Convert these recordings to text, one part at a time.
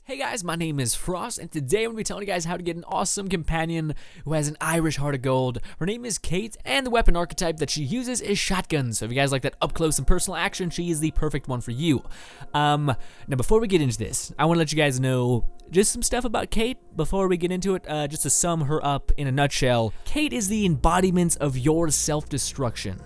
Hey guys, my name is Frost, and today I'm going to be telling you guys how to get an awesome companion who has an Irish heart of gold. Her name is Cate, and the weapon archetype that she uses is shotguns. So if you guys like that up close and personal action, she is the perfect one for you. Now before we get into this, I want to let you guys know just some stuff about Cate before we get into it. Just to sum her up in a nutshell, Cate is the embodiment of your self-destruction.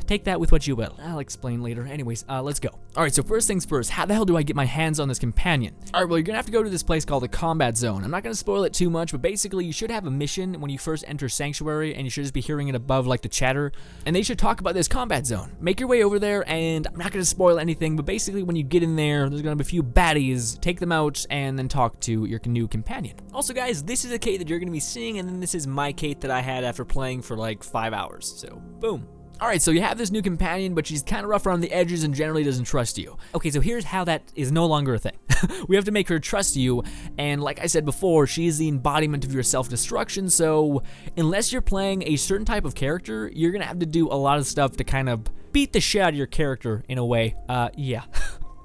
Take that with what you will. I'll explain later. Anyways, let's go. Alright, so first things first, how the hell do I get my hands on this companion? Alright, well, you're gonna have to go to this place called the Combat Zone. I'm not gonna spoil it too much, but basically you should have a mission when you first enter Sanctuary, and you should just be hearing it above like the chatter, and they should talk about this Combat Zone. Make your way over there, and I'm not gonna spoil anything, but basically when you get in there, there's gonna be a few baddies, take them out, and then talk to your new companion. Also guys, this is a Cate that you're gonna be seeing, and then this is my Cate that I had after playing for like 5 hours, so boom. Alright, so you have this new companion, but she's kind of rough around the edges and generally doesn't trust you. Okay, so here's how that is no longer a thing. We have to make her trust you, and like I said before, she is the embodiment of your self-destruction, so unless you're playing a certain type of character, you're gonna have to do a lot of stuff to kind of beat the shit out of your character in a way. Yeah.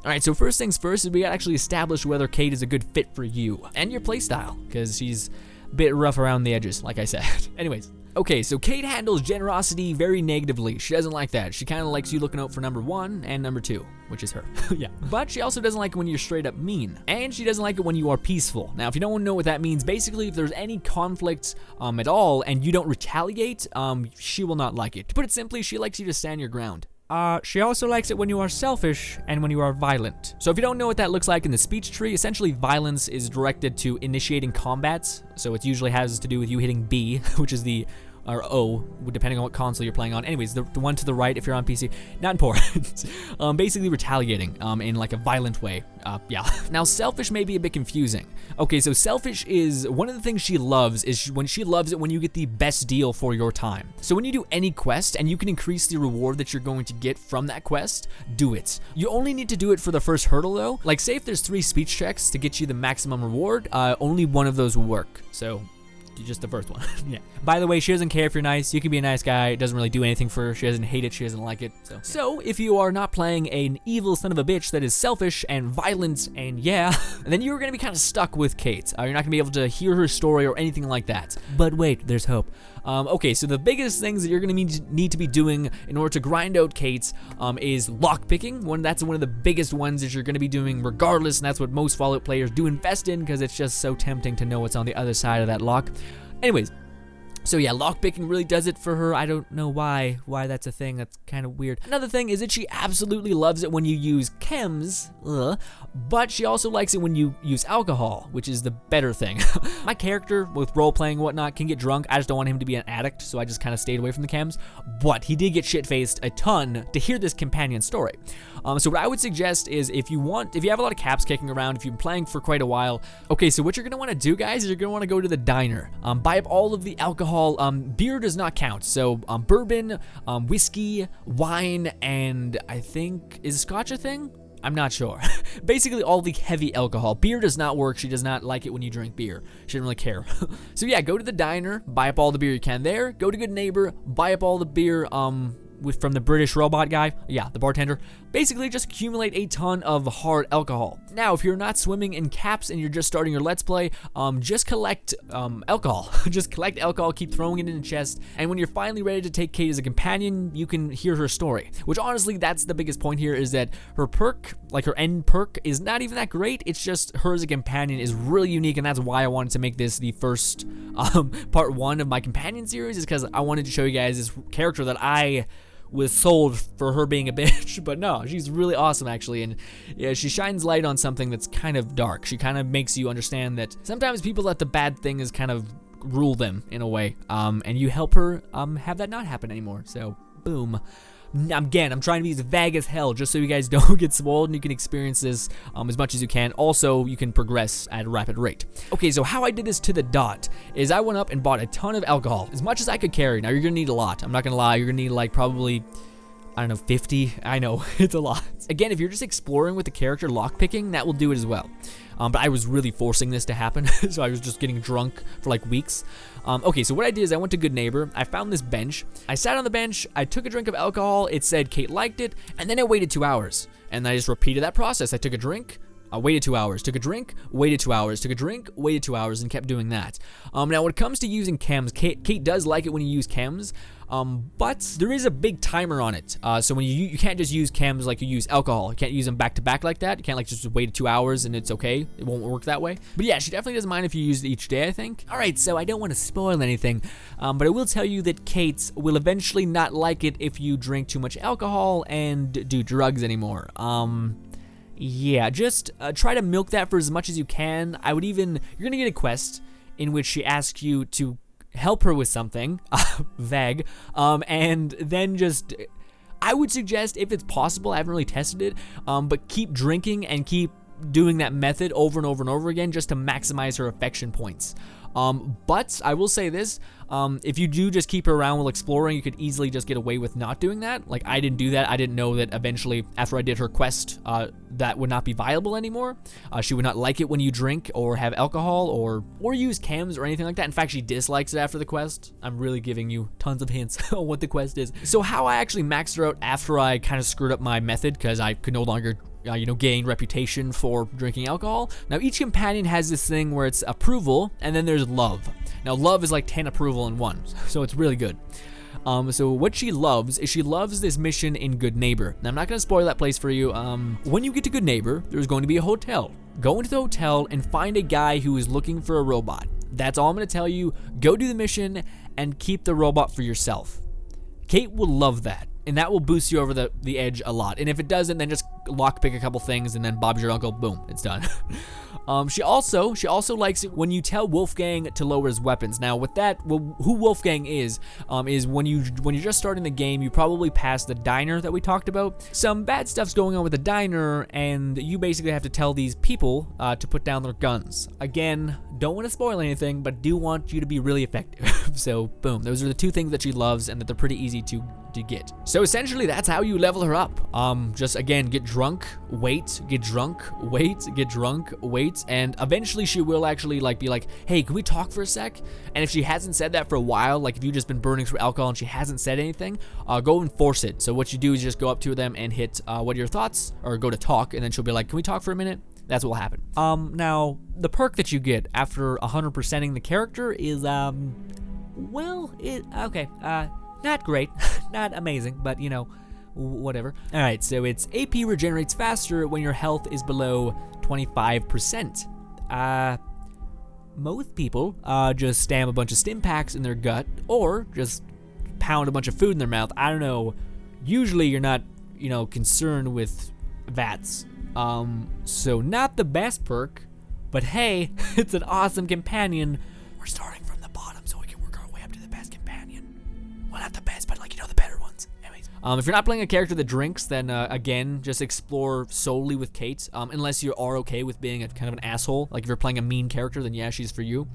Alright, so first things first is we gotta actually establish whether Cate is a good fit for you and your playstyle, because she's a bit rough around the edges, like I said. Anyways. Okay, so Cate handles generosity very negatively. She doesn't like that. She kind of likes you looking out for number 1 and number 2, which is her. Yeah. But she also doesn't like it when you're straight up mean. And she doesn't like it when you are peaceful. Now, if you don't know what that means, basically if there's any conflict at all and you don't retaliate, she will not like it. To put it simply, she likes you to stand your ground. She also likes it when you are selfish and when you are violent. So if you don't know what that looks like in the speech tree, essentially violence is directed to initiating combats. So it usually has to do with you hitting B, which is the, or O, depending on what console you're playing on. Anyways, the one to the right if you're on PC, not important. Basically retaliating in like a violent way. Yeah. Now selfish may be a bit confusing. Okay, so selfish is one of the things she loves is when she loves it when you get the best deal for your time. So when you do any quest and you can increase the reward that you're going to get from that quest, do it. You only need to do it for the first hurdle though. Like say if there's 3 speech checks to get you the maximum reward, only one of those will work. So just the first one. Yeah. By the way, she doesn't care if you're nice. You can be a nice guy. It doesn't really do anything for her. She doesn't hate it. She doesn't like it. So if you are not playing an evil son of a bitch that is selfish and violent and yeah, then you're going to be kind of stuck with Cate. You're not going to be able to hear her story or anything like that. But wait, there's hope. Okay, so the biggest things that you're going to need to be doing in order to grind out Cate is lockpicking. That's one of the biggest ones that you're going to be doing regardless, and that's what most Fallout players do invest in because it's just so tempting to know what's on the other side of that lock. Anyways, so yeah, lockpicking really does it for her. I don't know why that's a thing. That's kind of weird. Another thing is that she absolutely loves it when you use chems, but she also likes it when you use alcohol, which is the better thing. My character, with role-playing and whatnot, can get drunk. I just don't want him to be an addict, so I just kind of stayed away from the chems, but he did get shit-faced a ton to hear this companion story. So what I would suggest is if you have a lot of caps kicking around, if you've been playing for quite a while, okay, so what you're going to want to do, guys, is you're going to want to go to the diner, buy up all of the alcohol. Beer does not count, so bourbon, whiskey, wine, and I think, is scotch a thing? I'm not sure. Basically all the heavy alcohol. Beer does not work. She does not like it when you drink beer. She doesn't really care. So yeah, go to the diner, buy up all the beer you can there, go to Good Neighbor, buy up all the beer, from the British robot guy, yeah, the bartender. Basically just accumulate a ton of hard alcohol. Now, if you're not swimming in caps and you're just starting your Let's Play, just collect alcohol. Just collect alcohol, keep throwing it in the chest, and when you're finally ready to take Cate as a companion, you can hear her story. Which honestly, that's the biggest point here, is that her perk, like her end perk, is not even that great. It's just her as a companion is really unique, and that's why I wanted to make this the first part 1 of my companion series, is because I wanted to show you guys this character that I was sold for her being a bitch, but no, she's really awesome actually, and yeah, she shines light on something that's kind of dark. She kind of makes you understand that sometimes people let the bad things kind of rule them in a way, and you help her have that not happen anymore, so boom. Again, I'm trying to be as vague as hell just so you guys don't get spoiled and you can experience this as much as you can. Also, you can progress at a rapid rate. Okay, so how I did this to the dot is I went up and bought a ton of alcohol, as much as I could carry. Now, you're going to need a lot. I'm not going to lie. You're going to need like probably, I don't know, 50. I know, it's a lot. Again, if you're just exploring with the character lockpicking, that will do it as well. But I was really forcing this to happen, so I was just getting drunk for like weeks. Okay, so what I did is I went to Good Neighbor, I found this bench, I sat on the bench, I took a drink of alcohol, it said Cate liked it, and then I waited 2 hours. And I just repeated that process. I took a drink, Waited 2 hours, took a drink, waited 2 hours, took a drink, waited 2 hours, and kept doing that. Now, when it comes to using chems, Cate does like it when you use chems, but there is a big timer on it. So when you can't just use chems like you use alcohol. You can't use them back to back like that. You can't like just wait 2 hours and it's okay. It won't work that way. But yeah, she definitely doesn't mind if you use it each day, I think. All right, so I don't want to spoil anything, but I will tell you that Cate will eventually not like it if you drink too much alcohol and do drugs anymore. Yeah, just try to milk that for as much as you can. You're gonna get a quest in which she asks you to help her with something, vague, and then just, I would suggest, if it's possible, I haven't really tested it, but keep drinking and keep doing that method over and over and over again just to maximize her affection points. But I will say this, if you do just keep her around while exploring, you could easily just get away with not doing that. Like, I didn't do that. I didn't know that eventually, after I did her quest, that would not be viable anymore. She would not like it when you drink or have alcohol or use chems or anything like that. In fact, she dislikes it after the quest. I'm really giving you tons of hints on what the quest is. So how I actually maxed her out after I kind of screwed up my method because I could no longer gain reputation for drinking alcohol. Now, each companion has this thing where it's approval, and then there's love. Now, love is like 10 approval in one, so it's really good. So what she loves is she loves this mission in Good Neighbor. Now, I'm not going to spoil that place for you. When you get to Good Neighbor, there's going to be a hotel. Go into the hotel and find a guy who is looking for a robot. That's all I'm going to tell you. Go do the mission and keep the robot for yourself. Cate will love that. And that will boost you over the edge a lot. And if it doesn't, then just lockpick a couple things and then Bob's your uncle, boom, it's done. She also likes it when you tell Wolfgang to lower his weapons. Now with that, who Wolfgang is when you're just starting the game, you probably pass the diner that we talked about. Some bad stuff's going on with the diner, and you basically have to tell these people to put down their guns. Again, don't want to spoil anything, but do want you to be really effective. So boom, those are the two things that she loves and that they're pretty easy to get. So essentially that's how you level her up. Just again, get drunk, wait, get drunk, wait, get drunk, wait, and eventually she will actually be like, hey, can we talk for a sec? And if she hasn't said that for a while, like if you've just been burning through alcohol and she hasn't said anything, go and force it. So what you do is just go up to them and hit what are your thoughts, or go to talk, and then she'll be like, can we talk for a minute? That's what will happen. Now the perk that you get after 100%ing the character is not great, not amazing, but whatever. All right, so it's AP regenerates faster when your health is below 25%. Most people just stam a bunch of stim packs in their gut, or just pound a bunch of food in their mouth. I don't know. Usually you're not, concerned with VATs. So not the best perk, but hey, it's an awesome companion. We're starting from the bottom so we can work our way up to the best companion. Well, not the best, but the better ones. Anyways, if you're not playing a character that drinks, then again, just explore solely with Cate. Unless you are okay with being a kind of an asshole. Like if you're playing a mean character, then yeah, she's for you.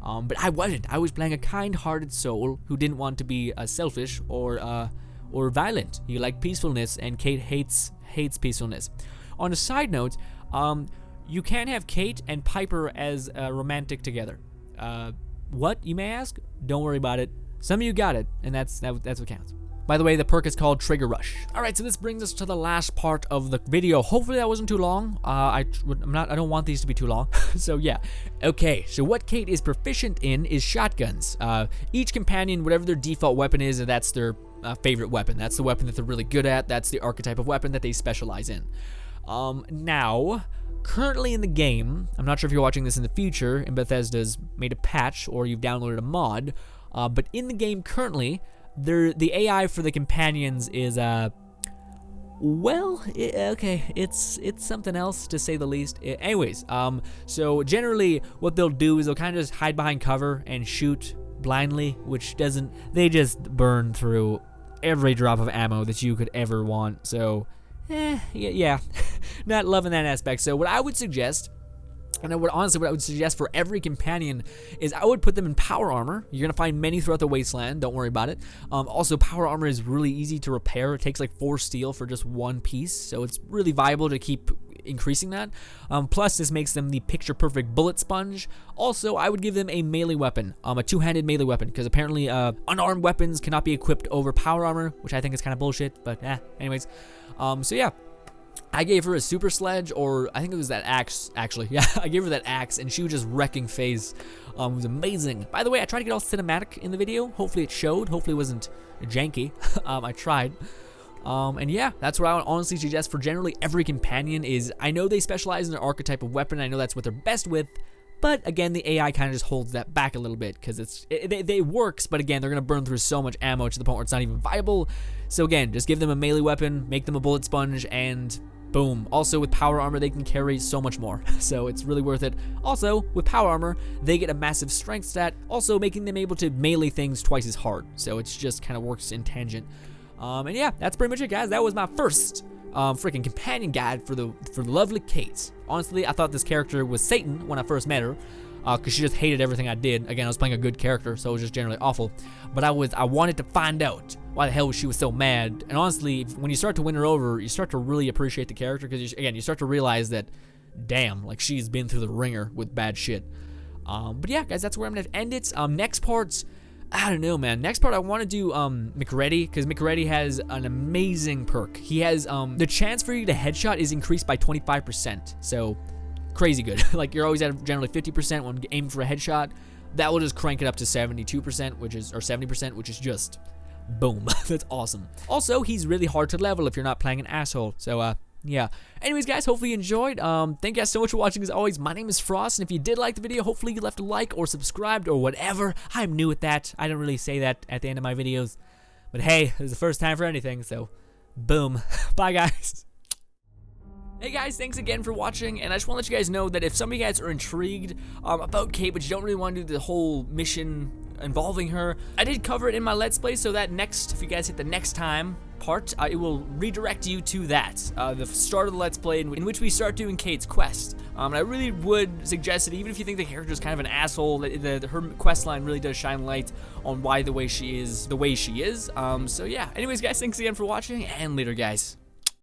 But I wasn't. I was playing a kind-hearted soul who didn't want to be selfish or violent. He liked peacefulness, and Cate hates peacefulness. On a side note, you can have Cate and Piper as romantic together. What, you may ask? Don't worry about it. Some of you got it, and that's what counts. By the way, the perk is called Trigger Rush. All right, so this brings us to the last part of the video. Hopefully that wasn't too long. I don't want these to be too long. So yeah. Okay, so what Cate is proficient in is shotguns. Each companion, whatever their default weapon is, that's their favorite weapon. That's the weapon that they're really good at. That's the archetype of weapon that they specialize in. Now, currently in the game, I'm not sure if you're watching this in the future, and Bethesda's made a patch or you've downloaded a mod, but in the game currently, the AI for the companions is, it's something else to say the least. Anyways, so generally what they'll do is they'll kind of just hide behind cover and shoot blindly, which they just burn through every drop of ammo that you could ever want, so... yeah, not loving that aspect. So what I would suggest, what I would suggest for every companion is I would put them in power armor. You're going to find many throughout the wasteland. Don't worry about it. Also, power armor is really easy to repair. It takes like 4 steel for just 1 piece. So it's really viable to keep increasing that. Plus, this makes them the picture-perfect bullet sponge. Also, I would give them a melee weapon, a two-handed melee weapon, because apparently unarmed weapons cannot be equipped over power armor, which I think is kind of bullshit, but anyways. So yeah, I gave her a super sledge, or I think it was that axe, actually. Yeah, I gave her that axe, and she was just wrecking phase. It was amazing. By the way, I tried to get all cinematic in the video. Hopefully it showed. Hopefully it wasn't janky. I tried. And yeah, that's what I would honestly suggest for generally every companion is, I know they specialize in their archetype of weapon. I know that's what they're best with. But again, the AI kind of just holds that back a little bit because they works, but again, they're going to burn through so much ammo to the point where it's not even viable. So again, just give them a melee weapon, make them a bullet sponge, and boom. Also, with power armor, they can carry so much more, so it's really worth it. Also, with power armor, they get a massive strength stat, also making them able to melee things twice as hard, so it's just kind of works in tangent. And yeah, that's pretty much it, guys. That was my first freaking companion guide for the lovely Cate. Honestly, I thought this character was Satan when I first met her, because she just hated everything I did. Again, I was playing a good character, so it was just generally awful. But I wanted to find out why the hell she was so mad. And honestly, when you start to win her over, you start to really appreciate the character, because again, you start to realize that, damn, like she's been through the ringer with bad shit. But yeah, guys, that's where I'm gonna end it. Next parts, I don't know, man. Next part, I want to do McReady, because McReady has an amazing perk. He has the chance for you to headshot is increased by 25%. So crazy good. Like, you're always at generally 50% when aiming for a headshot. That will just crank it up to 72%, or 70%, which is just boom. That's awesome. Also, he's really hard to level if you're not playing an asshole. So yeah. Anyways, guys, hopefully you enjoyed. Thank you guys so much for watching. As always, my name is Frost, and if you did like the video, hopefully you left a like or subscribed or whatever. I'm new at that. I don't really say that at the end of my videos. But hey, it's the first time for anything, so boom. Bye, guys. Hey guys, thanks again for watching, and I just want to let you guys know that if some of you guys are intrigued about Cate, but you don't really want to do the whole mission involving her, I did cover it in my Let's Play, so that next, if you guys hit the next time part, it will redirect you to that, the start of the Let's Play in which we start doing Cate's quest. And I really would suggest that even if you think the character is kind of an asshole, her quest line really does shine light on why the way she is the way she is. So yeah, anyways guys, thanks again for watching, and later guys.